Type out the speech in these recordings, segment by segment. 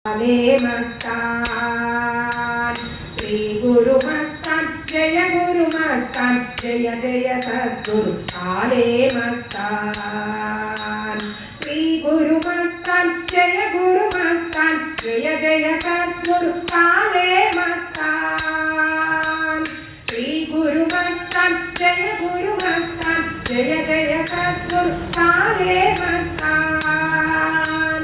काले मस्तान श्री गुरु मस्तान जय गुरु मस्तान जय जय सद्गुरु काले मस्तान श्री गुरु मस्तान जय गुरु मस्तान जय जय सद्गुरु काले मस्तान श्री गुरु मस्तान जय गुरु मस्तान जय जय सद्गुरु काले मस्तान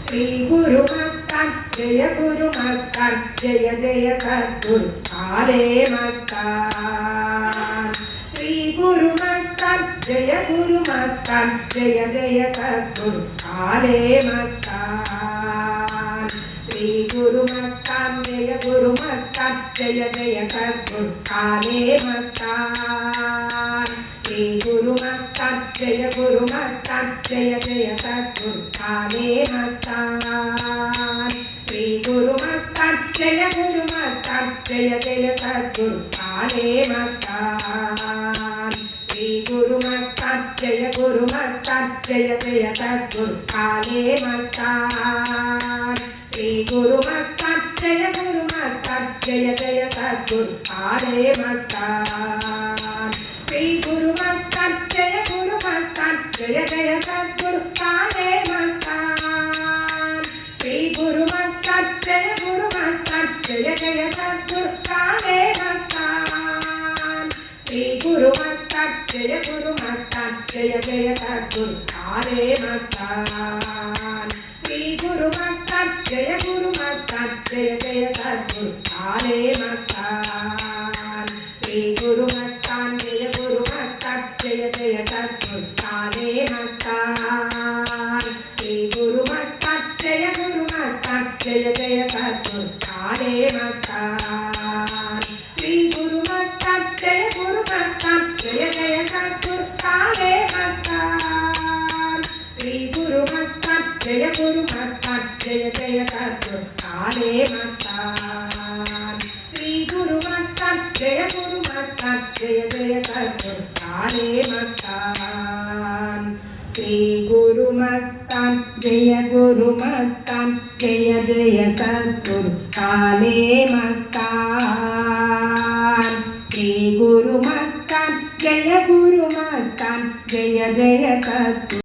श्री गुरु मस्तान जय गुरु मस्तान जय जय सद्गुरु काले मस्तान श्री गुरु मस्तान जय गुरु मस्तान जय जय सद्गुरु काले मस्तान श्री गुरु मस्तान जय गुरु मस्तान जय जय सद्गुरु काले मस्तान श्री गुरु मस्तान जय गुरु मस्तान जय जय सद्गुरु काले मस्तान श्री गुरु मस्तान जय गुरु मस्तान जय जय सद्गुरु काले मस्तान श्री गुरु मस्तान जय गुरु मस्तान जय जय सद्गुरु काले मस्तान श्री गुरु मस्तान जय गुरु मस्तान जय जय सद्गुरु काले मस्तान श्री गुरु मस्तान जय गुरु मस्तान जय जय सद्गुरु काले मस्तान श्री गुरु मस्तान जय गुरु मस्तान जय जय सद्गुरु काले मस्तान श्री गुरु मस्तान जय गुरु मस्तान जय जय सद्गुरु काले मस्तान श्री गुरु मस्तान जय गुरु मस्तान जय जय सद्गुरु काले मस्तान श्री गुरु मस्तान जय गुरु मस्तान जय जय सद्गुरु काले मस्तान श्री गुरु मस्तान जय गुरु मस्तान जय जय सद्गुरु काले मस्तान श्री गुरु मस्तान जय गुरु मस्तान जय जय सद्गुरु काले मस्तान श्री गुरु मस्तान जय गुरु मस्तान जय जय सद्गुरु काले मस्तान श्री गुरु मस्तान जय गुरु मस्तान जय जय सद्गुरु काले मस्तान श्री गुरु मस्तान जय गुरु मस्तान जय जय सद्गुरु काले मस्तान श्री गुरु मस्तान जय गुरु मस्तान जय जय सद्गुरु